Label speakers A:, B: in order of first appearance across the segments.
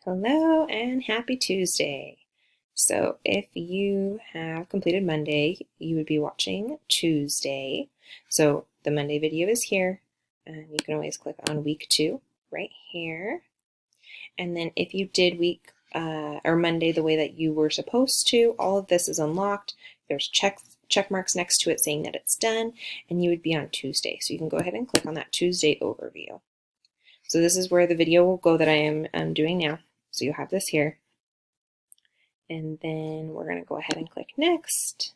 A: Hello and happy Tuesday. So if you have completed Monday, you would be watching Tuesday. So the Monday video is here, and you can always click on week 2 right here. And then if you did week or Monday the way that you were supposed to, all of this is unlocked. There's check marks next to it saying that it's done, and you would be on Tuesday. So you can go ahead and click on that Tuesday overview. So this is where the video will go that I am doing now. So you'll have this here. And then we're going to go ahead and click next.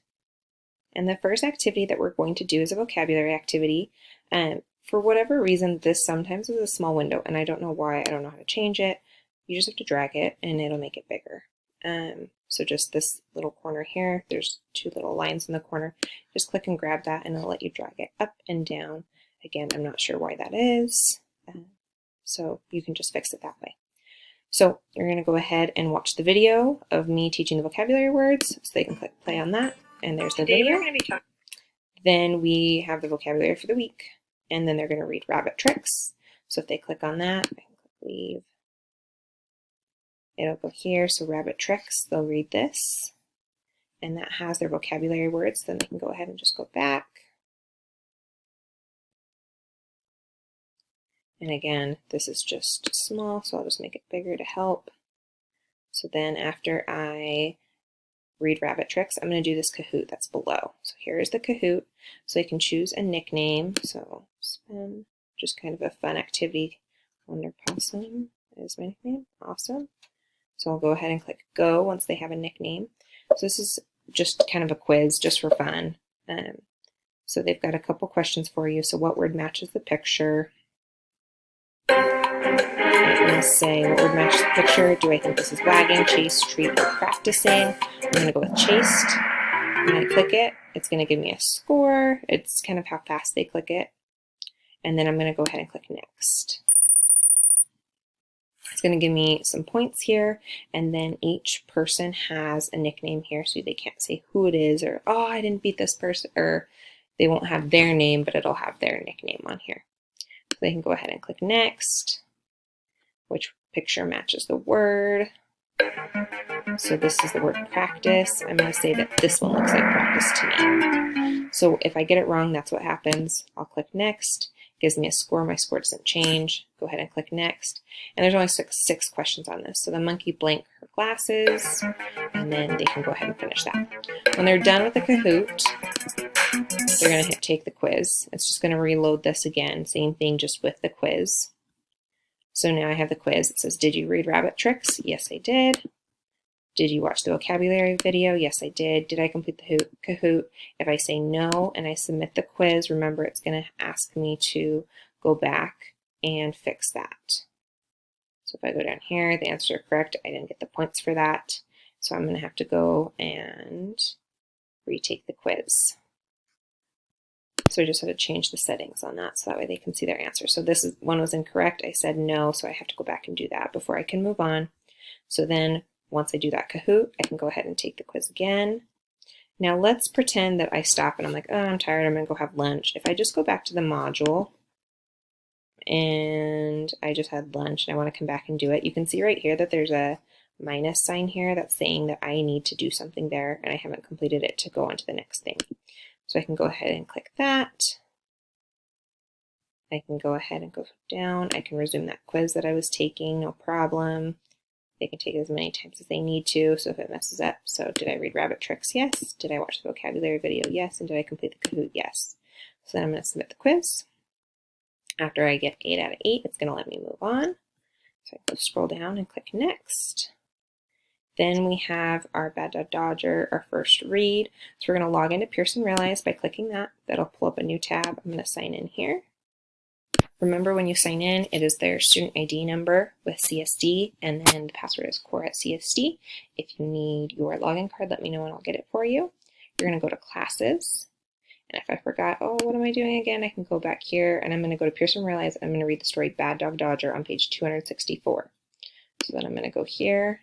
A: And the first activity that we're going to do is a vocabulary activity. For whatever reason, this sometimes is a small window, and I don't know why. I don't know how to change it. You just have to drag it, and it'll make it bigger. So just this little corner here, there's 2 little lines in the corner. Just click and grab that, and it'll let you drag it up and down. Again, I'm not sure why that is. So you can just fix it that way. So you're going to go ahead and watch the video of me teaching the vocabulary words. So they can click play on that. And there's the video. Then we have the vocabulary for the week. And then they're going to read rabbit tricks. So if they click on that, I can click leave. It'll go here. So rabbit tricks, they'll read this. And that has their vocabulary words. Then they can go ahead and just go back. And again, this is just small, so I'll just make it bigger to help. So then after I read rabbit tricks, I'm going to do this Kahoot that's below. So here is the Kahoot. So I can choose a nickname. So spin, just kind of a fun activity. Wonder Possum is my nickname. Awesome. So I'll go ahead and click go once they have a nickname. So this is just kind of a quiz just for fun. So they've got a couple questions for you. So what word matches the picture? It will say, what word matches the picture? Do I think this is wagging, chased, treat, or practicing? I'm going to go with chased. When I click it, it's going to give me a score. It's kind of how fast they click it. And then I'm going to go ahead and click next. It's going to give me some points here, and then each person has a nickname here, so they can't say who it is, or, oh, I didn't beat this person, or they won't have their name, but it'll have their nickname on here. So they can go ahead and click next. Which picture matches the word? So this is the word practice. I'm going to say that this one looks like practice to me. So if I get it wrong, that's what happens. I'll click next. It gives me a score. My score doesn't change. Go ahead and click next. And there's only six questions on this. So the monkey blanked her glasses, and then they can go ahead and finish that. When they're done with the Kahoot, they're going to hit take the quiz. It's just going to reload this again. Same thing, just with the quiz. So now I have the quiz. It says, did you read rabbit tricks? Yes, I did. Did you watch the vocabulary video? Yes, I did. Did I complete the Kahoot? If I say no and I submit the quiz, remember it's going to ask me to go back and fix that. So if I go down here, the answers are correct. I didn't get the points for that. So I'm going to have to go and retake the quiz. So I just have to change the settings on that so that way they can see their answer. So this one was incorrect. I said no, so I have to go back and do that before I can move on. So then once I do that Kahoot, I can go ahead and take the quiz again. Now let's pretend that I stop and I'm like, oh, I'm tired, I'm going to go have lunch. If I just go back to the module and I just had lunch and I want to come back and do it, you can see right here that there's a minus sign here that's saying that I need to do something there and I haven't completed it to go on to the next thing. So I can go ahead and click that. I can go ahead and go down. I can resume that quiz that I was taking, no problem. They can take it as many times as they need to, so if it messes up. So did I read rabbit tricks? Yes. Did I watch the vocabulary video? Yes. And did I complete the Kahoot? Yes. So then I'm going to submit the quiz. After I get 8 out of 8, it's going to let me move on. So I go scroll down and click next. Then we have our Bad Dog Dodger, our first read. So we're going to log into Pearson Realize by clicking that. That'll pull up a new tab. I'm going to sign in here. Remember, when you sign in, it is their student ID number with CSD, and then the password is core at CSD. If you need your login card, let me know and I'll get it for you. You're going to go to Classes. And if I forgot, oh, what am I doing again? I can go back here, and I'm going to go to Pearson Realize. I'm going to read the story Bad Dog Dodger on page 264. So then I'm going to go here.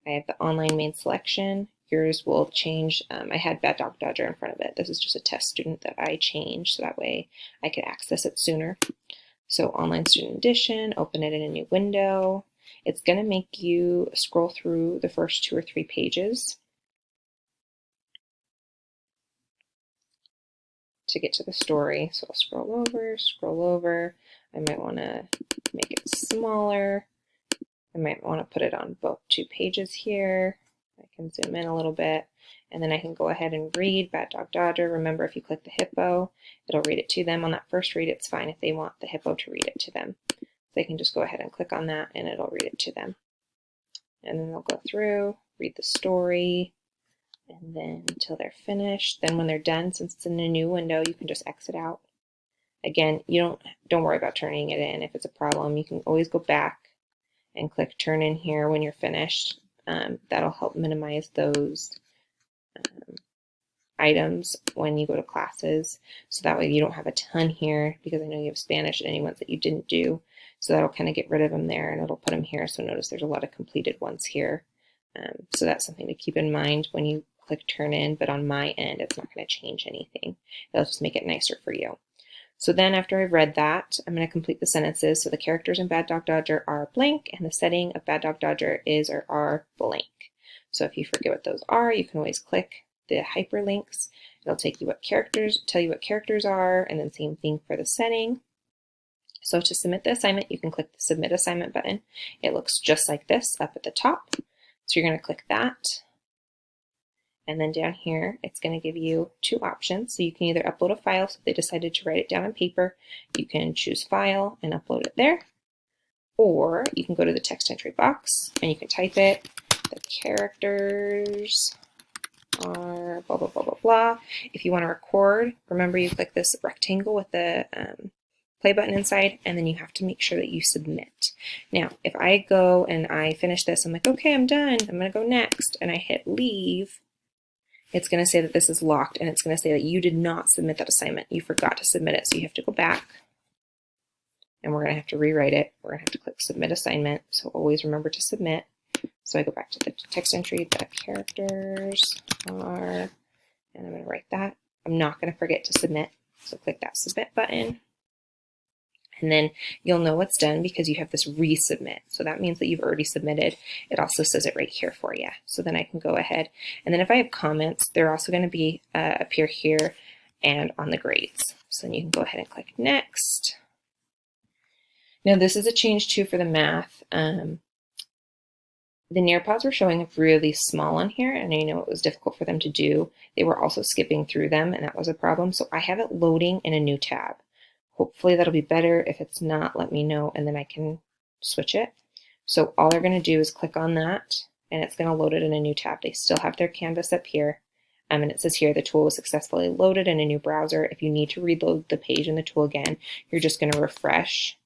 A: I have the online main selection. Yours will change. I had Bad Dog Dodger in front of it. This is just a test student that I changed so that way I could access it sooner. So online student edition, open it in a new window. it's going to make you scroll through the first 2 or 3 pages to get to the story. So I'll scroll over. I might want to make it smaller. I might want to put it on both 2 pages here. I can zoom in a little bit, and then I can go ahead and read Bad Dog Dodger. Remember, if you click the hippo, it'll read it to them. On that first read, it's fine if they want the hippo to read it to them. They can just go ahead and click on that, and it'll read it to them. And then they'll go through, read the story, and then until they're finished. Then when they're done, since it's in a new window, you can just exit out. Again, you don't worry about turning it in. If it's a problem, you can always go back and click turn in here when you're finished. That'll help minimize those items when you go to classes. So that way you don't have a ton here, because I know you have Spanish and any ones that you didn't do. So that'll kind of get rid of them there, and it'll put them here. So notice there's a lot of completed ones here. So that's something to keep in mind when you click turn in, but on my end, it's not going to change anything. It'll just make it nicer for you. So then after I've read that, I'm going to complete the sentences. So the characters in Bad Dog Dodger are blank, and the setting of Bad Dog Dodger is or are blank. So if you forget what those are, you can always click the hyperlinks. It'll take you tell you what characters are, and then same thing for the setting. So to submit the assignment, you can click the Submit Assignment button. It looks just like this up at the top. So you're going to click that. And then down here, it's going to give you 2 options. So you can either upload a file, so if they decided to write it down on paper, you can choose File and upload it there. Or you can go to the text entry box and you can type it. The characters are blah, blah, blah, blah, blah. If you want to record, remember you click this rectangle with the play button inside, and then you have to make sure that you submit. Now, if I go and I finish this, I'm like, okay, I'm done. I'm going to go next, and I hit leave. It's going to say that this is locked, and it's going to say that you did not submit that assignment. You forgot to submit it, so you have to go back, and we're going to have to rewrite it. We're going to have to click Submit Assignment, so always remember to submit. So I go back to the text entry, the characters are, and I'm going to write that. I'm not going to forget to submit, so click that Submit button. And then you'll know it's done because you have this resubmit. So that means that you've already submitted. It also says it right here for you. So then I can go ahead. And then if I have comments, they're also going to be appear here and on the grades. So then you can go ahead and click Next. Now this is a change too for the math. The Nearpods were showing up really small on here, and I know it was difficult for them to do. They were also skipping through them, and that was a problem. So I have it loading in a new tab. Hopefully that'll be better. If it's not, let me know, and then I can switch it. So all they're going to do is click on that, and it's going to load it in a new tab. They still have their canvas up here, and it says here the tool was successfully loaded in a new browser. If you need to reload the page in the tool again, you're just going to refresh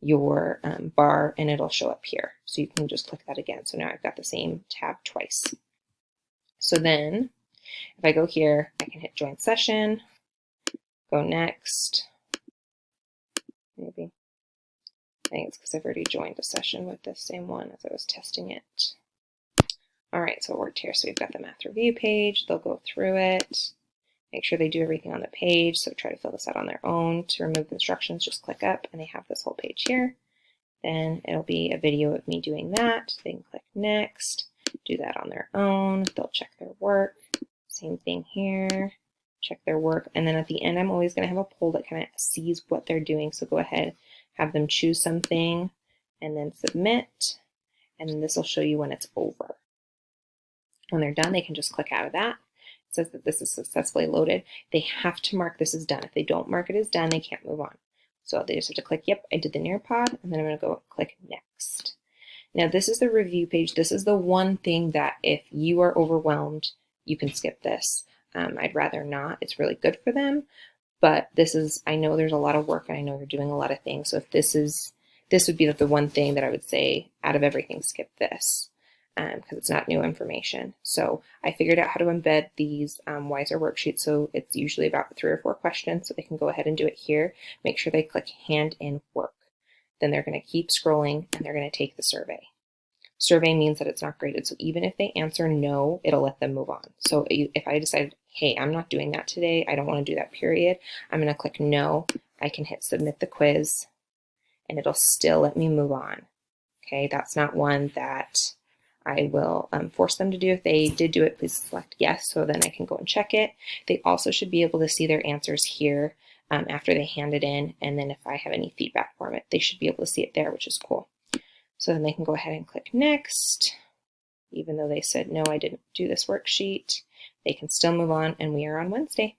A: your bar, and it'll show up here. So you can just click that again. So now I've got the same tab twice. So then if I go here, I can hit Join Session, go Next. Maybe. I think it's because I've already joined a session with this same one as I was testing it. All right, so it worked here. So we've got the math review page. They'll go through it, make sure they do everything on the page. So try to fill this out on their own. To remove the instructions, just click up and they have this whole page here. Then it'll be a video of me doing that. They can click Next, do that on their own. They'll check their work. Same thing here. Check their work, and then at the end I'm always going to have a poll that kind of sees what they're doing. So go ahead, have them choose something and then submit, and then this will show you when it's over. When they're done, they can just click out of that. It says that this is successfully loaded. They have to mark this as done. If they don't mark it as done, they can't move on. So they just have to click, yep, I did the Nearpod, and then I'm going to go click Next. Now this is the review page. This is the one thing that if you are overwhelmed, you can skip this. I'd rather not. It's really good for them, but this is, I know there's a lot of work, and I know you're doing a lot of things. So if this would be the one thing that I would say out of everything, skip this, because it's not new information. So I figured out how to embed these Wiser worksheets. So it's usually about 3 or 4 questions. So they can go ahead and do it here. Make sure they click Hand in Work. Then they're going to keep scrolling, and they're going to take the survey. Survey means that it's not graded. So even if they answer no, it'll let them move on. So if I decide, hey, I'm not doing that today, I don't want to do that period, I'm going to click no. I can hit Submit the Quiz, and it'll still let me move on. Okay, that's not one that I will force them to do. If they did do it, please select yes, so then I can go and check it. They also should be able to see their answers here after they hand it in, and then if I have any feedback from it, they should be able to see it there, which is cool. So then they can go ahead and click next. Even though they said, no, I didn't do this worksheet, they can still move on, and we are on Wednesday.